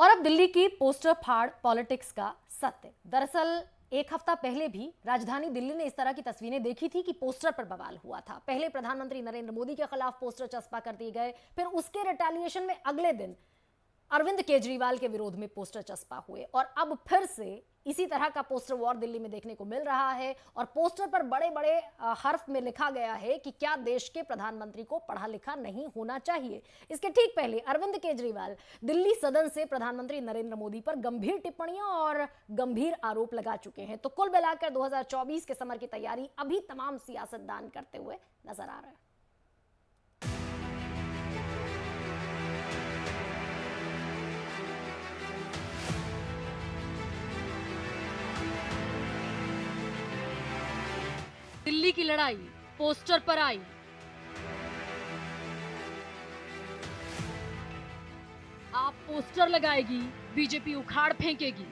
और अब दिल्ली की पोस्टर फाड़ पॉलिटिक्स का सत्य। दरअसल एक हफ्ता पहले भी राजधानी दिल्ली ने इस तरह की तस्वीरें देखी थी कि पोस्टर पर बवाल हुआ था। पहले प्रधानमंत्री नरेंद्र मोदी के खिलाफ पोस्टर चस्पा कर दिए गए, फिर उसके रिटेलिएशन में अगले दिन अरविंद केजरीवाल के विरोध में पोस्टर चस्पा हुए और अब फिर से इसी तरह का पोस्टर वॉर दिल्ली में देखने को मिल रहा है। और पोस्टर पर बड़े बड़े हर्फ में लिखा गया है कि क्या देश के प्रधानमंत्री को पढ़ा लिखा नहीं होना चाहिए। इसके ठीक पहले अरविंद केजरीवाल दिल्ली सदन से प्रधानमंत्री नरेंद्र मोदी पर गंभीर टिप्पणियां और गंभीर आरोप लगा चुके हैं। तो कुल मिलाकर 2024 के समर की तैयारी अभी तमाम सियासतदान करते हुए नजर आ रहे हैं। दिल्ली की लड़ाई पोस्टर पर आई। आप पोस्टर लगाएगी, बीजेपी उखाड़ फेंकेगी।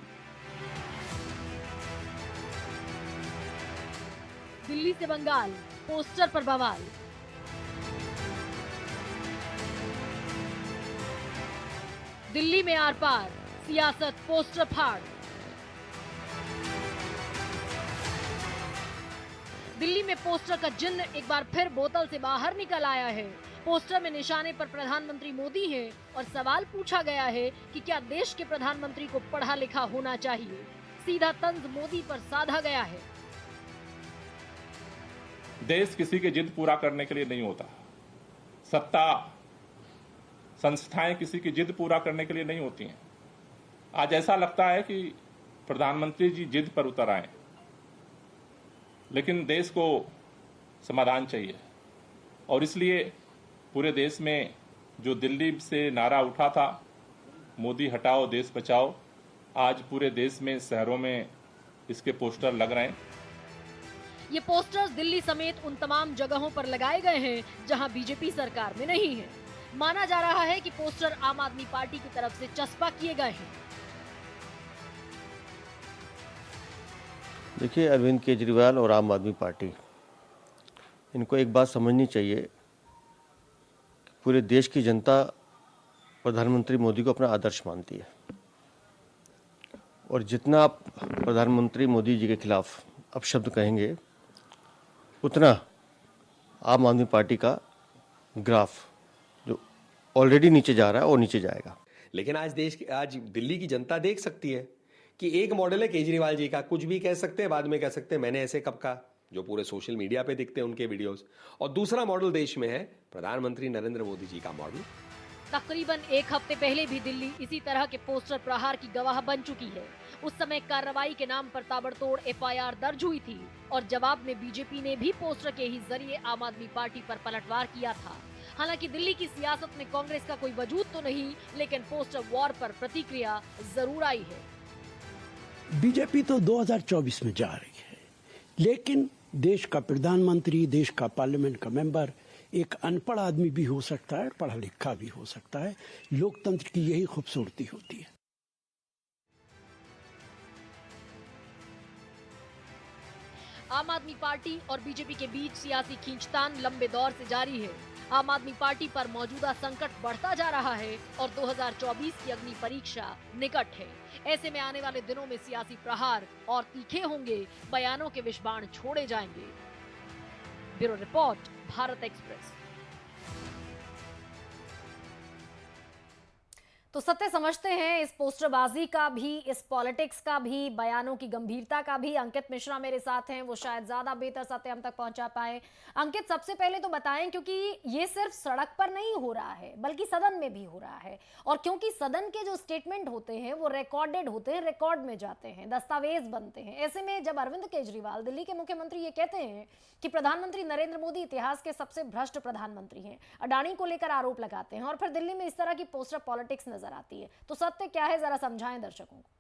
दिल्ली से बंगाल पोस्टर पर बवाल। दिल्ली में आर पार सियासत पोस्टर फाड़। दिल्ली में पोस्टर का जिन्न एक बार फिर बोतल से बाहर निकल आया है। पोस्टर में निशाने पर प्रधानमंत्री मोदी हैं और सवाल पूछा गया है कि क्या देश के प्रधानमंत्री को पढ़ा लिखा होना चाहिए। सीधा तंज मोदी पर साधा गया है। देश किसी की जिद पूरा करने के लिए नहीं होता। सत्ता संस्थाएं किसी की जिद पूरा करने के लिए नहीं होती हैं। आज ऐसा लगता है कि प्रधानमंत्री जी जिद पर उतर आए, लेकिन देश को समाधान चाहिए और इसलिए पूरे देश में जो दिल्ली से नारा उठा था, मोदी हटाओ देश बचाओ, आज पूरे देश में शहरों में इसके पोस्टर लग रहे हैं। ये पोस्टर्स दिल्ली समेत उन तमाम जगहों पर लगाए गए हैं जहां बीजेपी सरकार में नहीं है। माना जा रहा है कि पोस्टर आम आदमी पार्टी की तरफ से चस्पा किए गए हैं। देखिए, अरविंद केजरीवाल और आम आदमी पार्टी, इनको एक बात समझनी चाहिए कि पूरे देश की जनता प्रधानमंत्री मोदी को अपना आदर्श मानती है और जितना आप प्रधानमंत्री मोदी जी के खिलाफ अपशब्द कहेंगे, उतना आम आदमी पार्टी का ग्राफ जो ऑलरेडी नीचे जा रहा है और नीचे जाएगा। लेकिन आज दिल्ली की जनता देख सकती है कि एक मॉडल है केजरीवाल जी का, कुछ भी कह सकते हैं, बाद में कह सकते हैं मैंने ऐसे कब कहा, जो पूरे सोशल मीडिया पे दिखते हैं उनके वीडियोस। और दूसरा मॉडल देश में है प्रधानमंत्री नरेंद्र मोदी जी का मॉडल। तकरीबन एक हफ्ते पहले भी दिल्ली इसी तरह के पोस्टर प्रहार की गवाह बन चुकी है। उस समय कार्रवाई के नाम पर ताबड़तोड़ एफआईआर दर्ज हुई थी और जवाब में बीजेपी ने भी पोस्टर के ही जरिए आम आदमी पार्टी पर पलटवार किया था। हालांकि दिल्ली की सियासत में कांग्रेस का कोई वजूद तो नहीं, लेकिन पोस्टर वॉर पर प्रतिक्रिया जरूर आई है। बीजेपी तो 2024 में जा रही है, लेकिन देश का प्रधानमंत्री, देश का पार्लियामेंट का मेंबर एक अनपढ़ आदमी भी हो सकता है, पढ़ा लिखा भी हो सकता है। लोकतंत्र की यही खूबसूरती होती है। आम आदमी पार्टी और बीजेपी के बीच सियासी खींचतान लंबे दौर से जारी है। आम आदमी पार्टी पर मौजूदा संकट बढ़ता जा रहा है और 2024 की अग्नि परीक्षा निकट है। ऐसे में आने वाले दिनों में सियासी प्रहार और तीखे होंगे, बयानों के विषबाण छोड़े जाएंगे। Bureau report, Bharat express. तो सत्य समझते हैं इस पोस्टरबाजी का भी, इस पॉलिटिक्स का भी, बयानों की गंभीरता का भी। अंकित मिश्रा मेरे साथ हैं, वो शायद ज्यादा बेहतर सत्य हम तक पहुंचा पाए। अंकित, सबसे पहले तो बताएं, क्योंकि ये सिर्फ सड़क पर नहीं हो रहा है बल्कि सदन में भी हो रहा है, और क्योंकि सदन के जो स्टेटमेंट होते हैं वो रिकॉर्डेड होते हैं, रिकॉर्ड में जाते हैं, दस्तावेज बनते हैं। ऐसे में जब अरविंद केजरीवाल दिल्ली के मुख्यमंत्री ये कहते हैं कि प्रधानमंत्री नरेंद्र मोदी इतिहास के सबसे भ्रष्ट प्रधानमंत्री हैं, अडानी को लेकर आरोप लगाते हैं और फिर दिल्ली में इस तरह की पोस्टर पॉलिटिक्स नजर आती है, तो सत्य क्या है, जरा समझाएं दर्शकों को।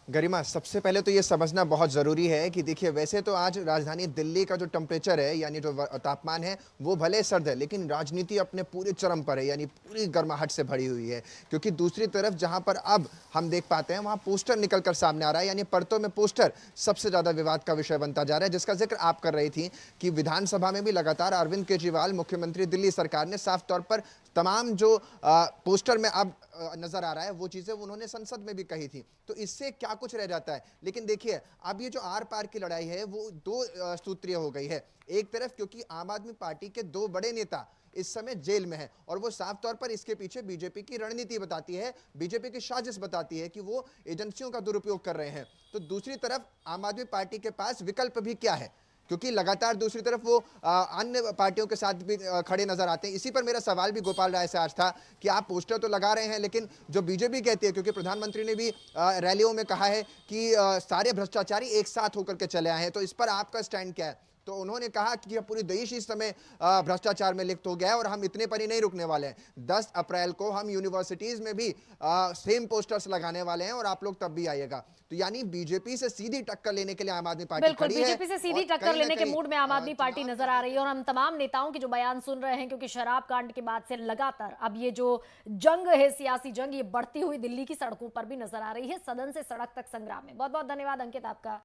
गरिमा, सबसे पहले तो ये समझना बहुत ज़रूरी है कि देखिए, वैसे तो आज राजधानी दिल्ली का जो टेम्परेचर है, यानी जो तापमान है, वो भले सर्द है, लेकिन राजनीति अपने पूरे चरम पर है, यानी पूरी गर्माहट से भरी हुई है। क्योंकि दूसरी तरफ जहां पर अब हम देख पाते हैं, वहां पोस्टर निकल कर सामने आ रहा है, यानी परतों में पोस्टर सबसे ज़्यादा विवाद का विषय बनता जा रहा है, जिसका जिक्र आप कर रही थी कि विधानसभा में भी लगातार अरविंद केजरीवाल, मुख्यमंत्री दिल्ली सरकार ने साफ तौर पर तमाम जो पोस्टर में अब नजर आ रहा है, वो चीजें उन्होंने संसद में भी कही थी। तो इससे क्या कुछ रह जाता है? लेकिन देखिए, अब ये जो आर पार की लड़ाई है, वो दो सूत्रीय हो गई है। एक तरफ क्योंकि आम आदमी पार्टी के दो बड़े नेता इस समय जेल में है, और वो साफ तौर पर इसके पीछे बीजेपी की रणनीति बताती है, बीजेपी की साजिश बताती है कि वो एजेंसियों का दुरुपयोग कर रहे हैं। तो दूसरी तरफ आम आदमी पार्टी के पास विकल्प भी क्या है, क्योंकि लगातार दूसरी तरफ वो अन्य पार्टियों के साथ भी खड़े नजर आते हैं। इसी पर मेरा सवाल भी गोपाल राय से आज था कि आप पोस्टर तो लगा रहे हैं, लेकिन जो बीजेपी कहती है, क्योंकि प्रधानमंत्री ने भी रैलियों में कहा है कि सारे भ्रष्टाचारी एक साथ होकर के चले आए हैं, तो इस पर आपका स्टैंड क्या है? तो उन्होंने कहा कि पूरी देश इस समय भ्रष्टाचार में लिप्त हो गया है और हम इतने पर ही नहीं रुकने वाले हैं। 10 अप्रैल को हम यूनिवर्सिटीज में भी सेम पोस्टर्स लगाने वाले हैं और आप लोग तब भी आइएगा। तो यानी बीजेपी से सीधी टक्कर लेने के लिए आम आदमी पार्टी बिल्कुल, खड़ी है। बीजेपी से सीधी टक्कर लेने के मूड में आम आदमी पार्टी नजर आ रही है, और हम तमाम नेताओं के जो बयान सुन रहे हैं, क्योंकि शराब कांड के बाद से लगातार अब ये जो जंग है, सियासी जंग, ये बढ़ती हुई दिल्ली की सड़कों पर भी नजर आ रही है, सदन से सड़क तक संग्राम में। बहुत बहुत धन्यवाद अंकित आपका।